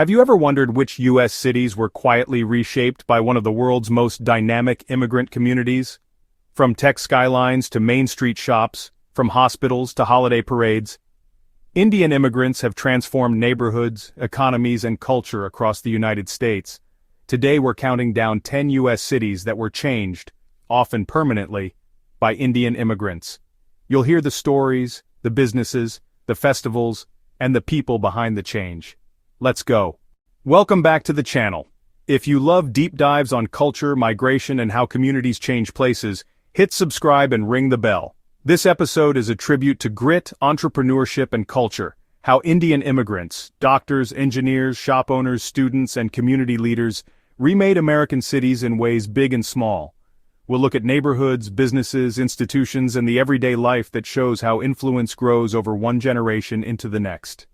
Have you ever wondered which U.S. cities were quietly reshaped by one of the world's most dynamic immigrant communities? From tech skylines to Main Street shops, from hospitals to holiday parades, Indian immigrants have transformed neighborhoods, economies, and culture across the United States. Today we're counting down 10 U.S. cities that were changed, often permanently, by Indian immigrants. You'll hear the stories, the businesses, the festivals, and the people behind the change. Let's go. Welcome back to the channel. If you love deep dives on culture, migration, and how communities change places, hit subscribe and ring the bell. This episode is a tribute to grit, entrepreneurship, and culture, how Indian immigrants, doctors, engineers, shop owners, students, and community leaders remade American cities in ways big and small. We'll look at neighborhoods, businesses, institutions, and the everyday life that shows how influence grows over one generation into the next.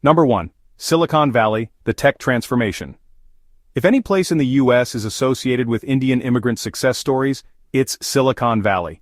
Number 1. Silicon Valley, the tech transformation. If any place in the U.S. is associated with Indian immigrant success stories, it's Silicon Valley.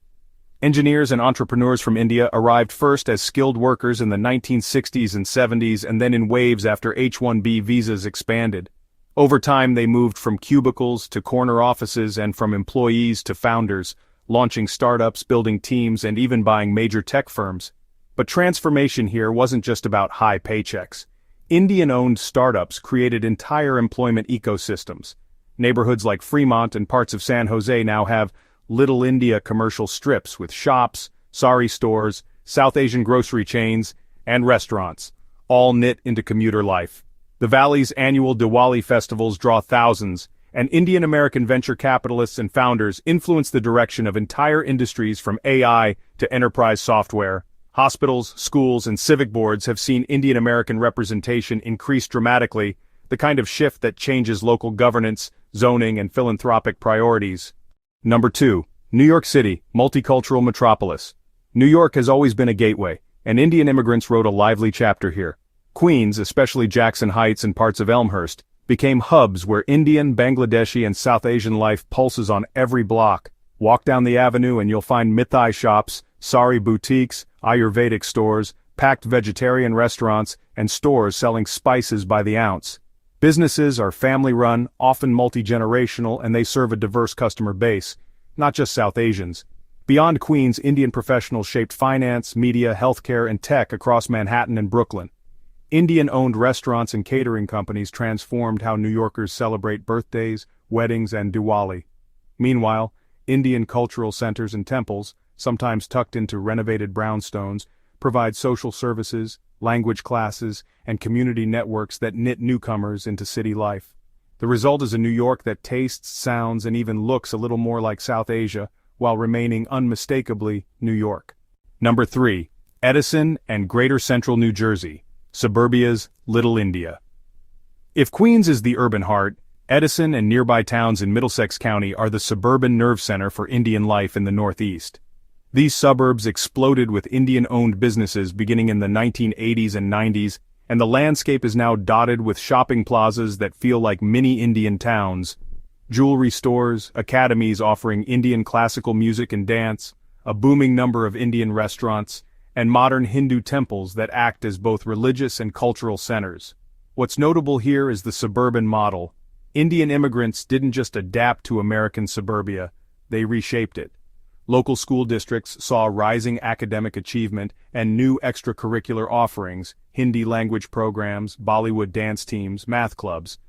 Engineers and entrepreneurs from India arrived first as skilled workers in the 1960s and 70s and then in waves after H-1B visas expanded. Over time they moved from cubicles to corner offices and from employees to founders, launching startups, building teams, and even buying major tech firms. But transformation here wasn't just about high paychecks. Indian-owned startups created entire employment ecosystems. Neighborhoods like Fremont and parts of San Jose now have Little India commercial strips with shops, sari stores, South Asian grocery chains, and restaurants, all knit into commuter life. The Valley's annual Diwali festivals draw thousands, and Indian-American venture capitalists and founders influence the direction of entire industries from AI to enterprise software. Hospitals, schools, and civic boards have seen Indian-American representation increase dramatically, the kind of shift that changes local governance, zoning, and philanthropic priorities. Number 2. New York City, multicultural metropolis. New York has always been a gateway, and Indian immigrants wrote a lively chapter here. Queens, especially Jackson Heights and parts of Elmhurst, became hubs where Indian, Bangladeshi, and South Asian life pulses on every block. Walk down the avenue and you'll find Mithai shops, sari boutiques, Ayurvedic stores, packed vegetarian restaurants, and stores selling spices by the ounce. Businesses are family-run, often multi-generational, and they serve a diverse customer base, not just South Asians. Beyond Queens, Indian professionals shaped finance, media, healthcare, and tech across Manhattan and Brooklyn. Indian-owned restaurants and catering companies transformed how New Yorkers celebrate birthdays, weddings, and Diwali. Meanwhile, Indian cultural centers and temples, sometimes tucked into renovated brownstones, provide social services, language classes, and community networks that knit newcomers into city life. The result is a New York that tastes, sounds, and even looks a little more like South Asia, while remaining unmistakably New York. Number 3. Edison and Greater Central New Jersey, suburbia's Little India. If Queens is the urban heart, Edison and nearby towns in Middlesex County are the suburban nerve center for Indian life in the Northeast. These suburbs exploded with Indian-owned businesses beginning in the 1980s and 90s, and the landscape is now dotted with shopping plazas that feel like mini Indian towns. Jewelry stores, academies offering Indian classical music and dance, a booming number of Indian restaurants, and modern Hindu temples that act as both religious and cultural centers. What's notable here is the suburban model. Indian immigrants didn't just adapt to American suburbia, they reshaped it. Local school districts saw rising academic achievement and new extracurricular offerings, Hindi language programs, Bollywood dance teams, math clubs.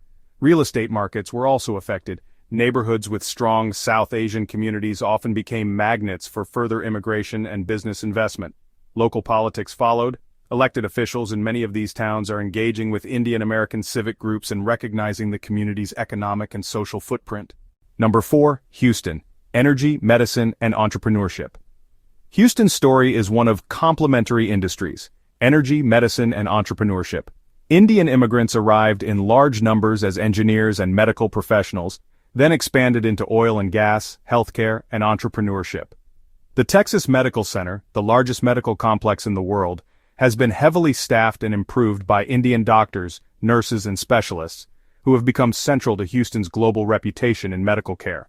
Real estate markets were also affected. Neighborhoods with strong South Asian communities often became magnets for further immigration and business investment. Local politics followed. Elected officials in many of these towns are engaging with Indian American civic groups and recognizing the community's economic and social footprint. Number 4. Houston. Energy, medicine, and entrepreneurship. Houston's story is one of complementary industries: energy, medicine, and entrepreneurship. Indian immigrants arrived in large numbers as engineers and medical professionals, then expanded into oil and gas, healthcare, and entrepreneurship. The Texas Medical Center, the largest medical complex in the world, has been heavily staffed and improved by Indian doctors, nurses, and specialists, who have become central to Houston's global reputation in medical care.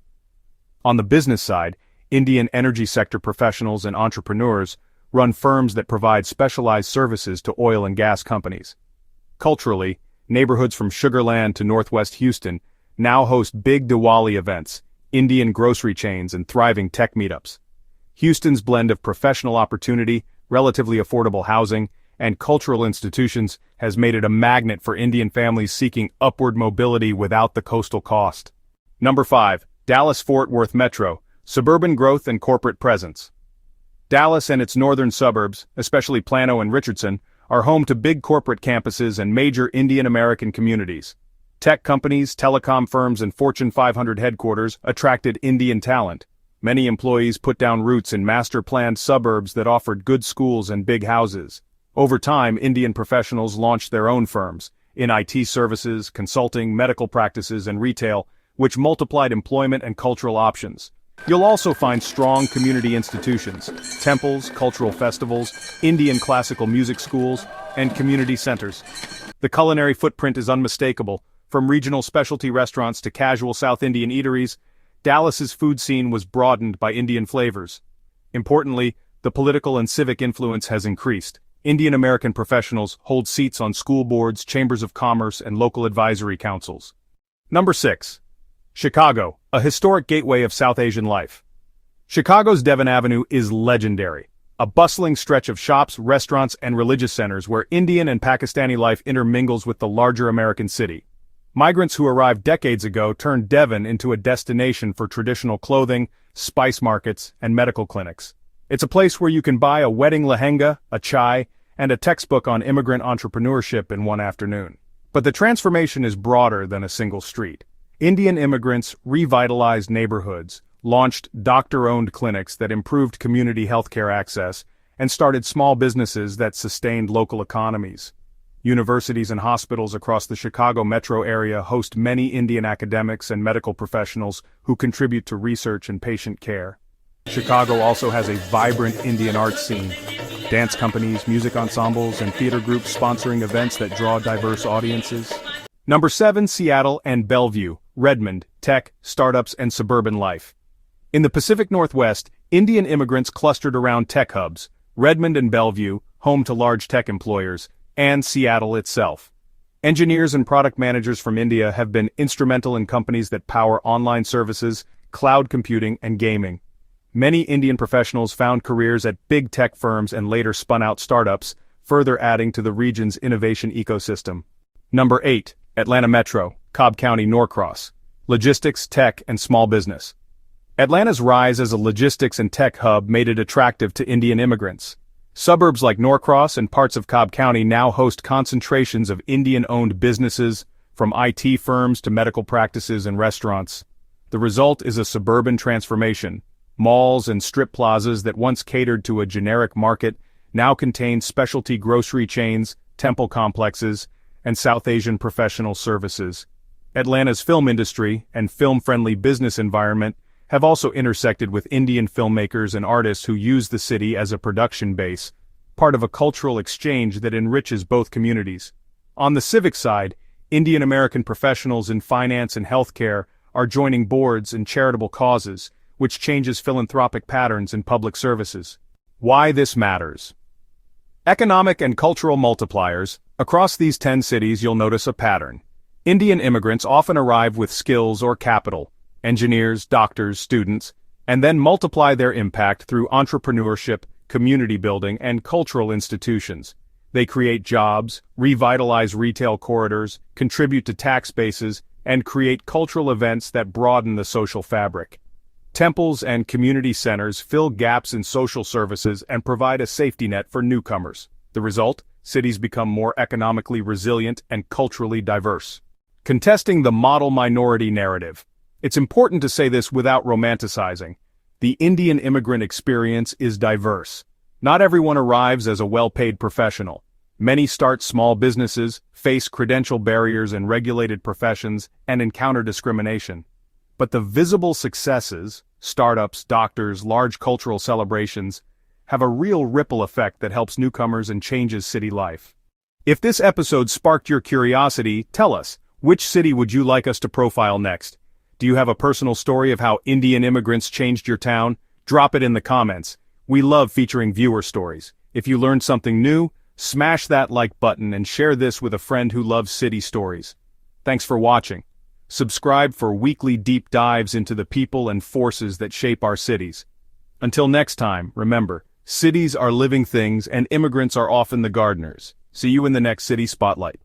On the business side, Indian energy sector professionals and entrepreneurs run firms that provide specialized services to oil and gas companies. Culturally, Neighborhoods from Sugar Land to Northwest Houston now host big Diwali events, Indian grocery chains, and thriving tech meetups. Houston's blend of professional opportunity, relatively affordable housing, and cultural institutions has made it a magnet for Indian families seeking upward mobility without the coastal cost. Number 5. Dallas-Fort Worth Metro, Suburban Growth and Corporate Presence. Dallas and its northern suburbs, especially Plano and Richardson, are home to big corporate campuses and major Indian American communities. Tech companies, telecom firms, and Fortune 500 headquarters attracted Indian talent. Many employees put down roots in master-planned suburbs that offered good schools and big houses. Over time, Indian professionals launched their own firms, in IT services, consulting, medical practices, and retail, which multiplied employment and cultural options. You'll also find strong community institutions, temples, cultural festivals, Indian classical music schools, and community centers. The culinary footprint is unmistakable. From regional specialty restaurants to casual South Indian eateries, Dallas's food scene was broadened by Indian flavors. Importantly, the political and civic influence has increased. Indian American professionals hold seats on school boards, chambers of commerce, and local advisory councils. Number 6. Chicago, a historic gateway of South Asian life. Chicago's Devon Avenue is legendary, a bustling stretch of shops, restaurants, and religious centers where Indian and Pakistani life intermingles with the larger American city. Migrants who arrived decades ago turned Devon into a destination for traditional clothing, spice markets, and medical clinics. It's a place where you can buy a wedding lehenga, a chai, and a textbook on immigrant entrepreneurship in one afternoon. But the transformation is broader than a single street. Indian immigrants revitalized neighborhoods, launched doctor-owned clinics that improved community healthcare access, and started small businesses that sustained local economies. Universities and hospitals across the Chicago metro area host many Indian academics and medical professionals who contribute to research and patient care. Chicago also has a vibrant Indian arts scene. Dance companies, music ensembles, and theater groups sponsoring events that draw diverse audiences. Number 7. Seattle and Bellevue, Redmond, tech, startups, and suburban life. In the Pacific Northwest, Indian immigrants clustered around tech hubs, Redmond and Bellevue, home to large tech employers, and Seattle itself. Engineers and product managers from India have been instrumental in companies that power online services, cloud computing, and gaming. Many Indian professionals found careers at big tech firms and later spun out startups, further adding to the region's innovation ecosystem. Number 8. Atlanta Metro, Cobb County, Norcross. Logistics, tech, and small business. Atlanta's rise as a logistics and tech hub made it attractive to Indian immigrants. Suburbs like Norcross and parts of Cobb County now host concentrations of Indian-owned businesses, from IT firms to medical practices and restaurants. The result is a suburban transformation. Malls and strip plazas that once catered to a generic market now contain specialty grocery chains, temple complexes, and South Asian professional services. Atlanta's film industry and film-friendly business environment have also intersected with Indian filmmakers and artists who use the city as a production base, part of a cultural exchange that enriches both communities. On the civic side, Indian American professionals in finance and healthcare are joining boards and charitable causes, which changes philanthropic patterns in public services. Why this matters. Economic and cultural multipliers. Across these 10 cities you'll notice a pattern. Indian immigrants often arrive with skills or capital, engineers, doctors, students, and then multiply their impact through entrepreneurship, community building, and cultural institutions. They create jobs, revitalize retail corridors, contribute to tax bases, and create cultural events that broaden the social fabric. Temples and community centers fill gaps in social services and provide a safety net for newcomers. The result? Cities become more economically resilient and culturally diverse. Contesting the model minority narrative. It's important to say this without romanticizing. The Indian immigrant experience is diverse. Not everyone arrives as a well-paid professional. Many start small businesses, face credential barriers in regulated professions, and encounter discrimination. But the visible successes, startups, doctors, large cultural celebrations, have a real ripple effect that helps newcomers and changes city life. If this episode sparked your curiosity, tell us, which city would you like us to profile next? Do you have a personal story of how Indian immigrants changed your town? Drop it in the comments. We love featuring viewer stories. If you learned something new, Smash that like button and share this with a friend who loves city stories. Thanks for watching. Subscribe for weekly deep dives into the people and forces that shape our cities. Until next time, remember, cities are living things and immigrants are often the gardeners. See you in the next City Spotlight.